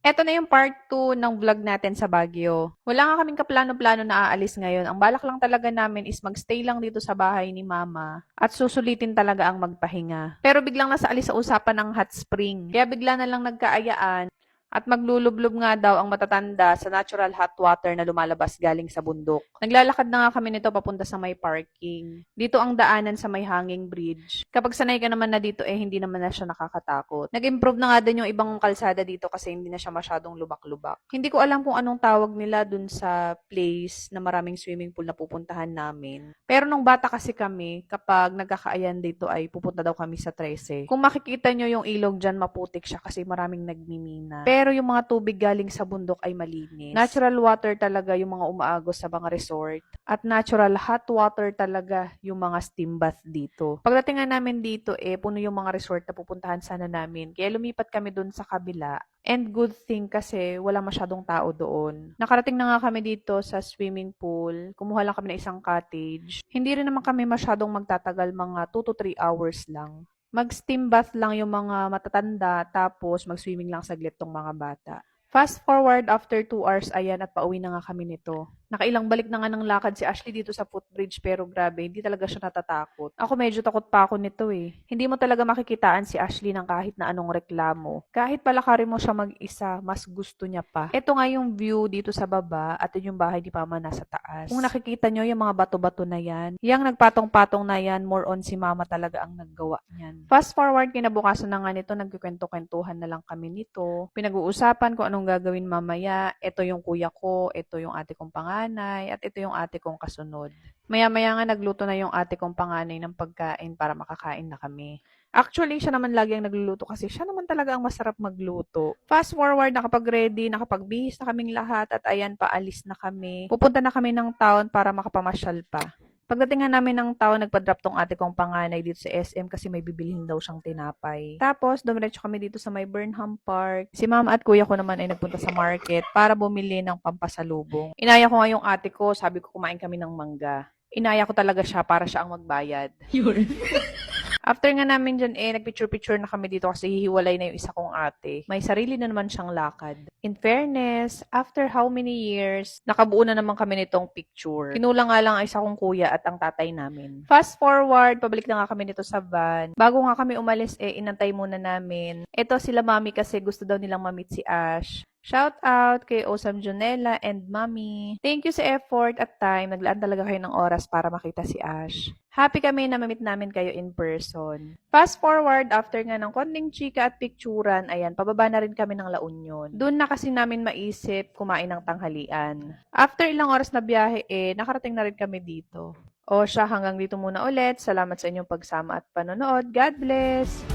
Eto na yung part 2 ng vlog natin sa Baguio. Wala nga kaming kaplano-plano na aalis ngayon. Ang balak lang talaga namin is magstay lang dito sa bahay ni Mama at susulitin talaga ang magpahinga. Pero biglang nasa alis sa usapan ng hot spring. Kaya bigla na lang nagkaayaan at maglulublob nga daw ang matatanda sa natural hot water na lumalabas galing sa bundok. Naglalakad na nga kami nito papunta sa may parking. Dito ang daanan sa may hanging bridge. Kapag sanay ka naman na dito hindi naman na siya nakakatakot. Nag-improve na nga din yung ibang kalsada dito kasi hindi na siya masyadong lubak-lubak. Hindi ko alam kung anong tawag nila dun sa place na maraming swimming pool na pupuntahan namin. Pero nung bata kasi kami, kapag nagkakaayan dito ay pupunta daw kami sa 13. Kung makikita nyo yung ilog dyan, maputik siya kasi maraming nagmimina. Pero yung mga tubig galing sa bundok ay malinis. Natural water talaga yung mga umaagos sa mga resort. At natural hot water talaga yung mga steam bath dito. Pagdating nga namin dito, puno yung mga resort na pupuntahan sana namin. Kaya lumipat kami dun sa kabila. And good thing kasi wala masyadong tao doon. Nakarating na nga kami dito sa swimming pool. Kumuha lang kami ng isang cottage. Hindi rin naman kami masyadong magtatagal, mga 2 to 3 hours lang. Mag-steam bath lang yung mga matatanda, tapos mag-swimming lang saglit tong mga bata. Fast forward after 2 hours, ayan, at pauwi na nga kami nito. Nakailang balik na nga ng lakad si Ashley dito sa footbridge pero grabe, hindi talaga siya natatakot. Ako medyo takot pa ako nito eh. Hindi mo talaga makikitaan si Ashley ng kahit na anong reklamo. Kahit palakarin mo siya mag-isa, mas gusto niya pa. Ito nga yung view dito sa baba at yun yung bahay ni Mama nasa taas. Kung nakikita nyo yung mga bato-bato na yan, yung nagpatong-patong na yan, more on si Mama talaga ang naggawa niyan. Fast forward, kinabukasan na nga nito, nagkikwento-kwentuhan na lang kami nito. Pinag-uusapan kung anong gagawin mamaya. Ito yung kuya ko, ito yung ate kong panganay, at ito yung ate kong kasunod. Maya-maya nga nagluto na yung ate kong panganay ng pagkain para makakain na kami. Actually, siya naman lagi ang nagluluto kasi siya naman talaga ang masarap magluto. Fast forward, nakapag-ready, nakapagbihis na kaming lahat at ayan, paalis na kami. Pupunta na kami ng town para makapamasyal pa. Pagdating nga namin ng town, nagpa-drop tong ate kong panganay dito sa SM kasi may bibilhin daw siyang tinapay. Tapos, dumiretso kami dito sa may Burnham Park. Si mama at kuya ko naman ay nagpunta sa market para bumili ng pampasalubong. Inaya ko nga yung ate ko, sabi ko kumain kami ng mangga. Inaya ko talaga siya para siya ang magbayad. After nga namin dyan, nagpicture-picture na kami dito kasi hihiwalay na yung isa kong ate. May sarili na naman siyang lakad. In fairness, after how many years, nakabuo na naman kami nitong picture. Kinulang nga lang ang isa kong kuya at ang tatay namin. Fast forward, pabalik na nga kami nito sa van. Bago nga kami umalis, inantay muna namin. Ito sila mami kasi gusto daw nilang ma-meet si Ash. Shout out kay Osam Jonella and Mami. Thank you sa effort at time. Naglaan talaga kayo ng oras para makita si Ash. Happy kami na ma-meet namin kayo in person. Fast forward, after nga ng konting chika at picturan, ayan, pababa na rin kami ng La Union. Doon na kasi namin maisip kumain ng tanghalian. After ilang oras na biyahe, nakarating na rin kami dito. O siya, hanggang dito muna ulit. Salamat sa inyong pagsama at panonood. God bless!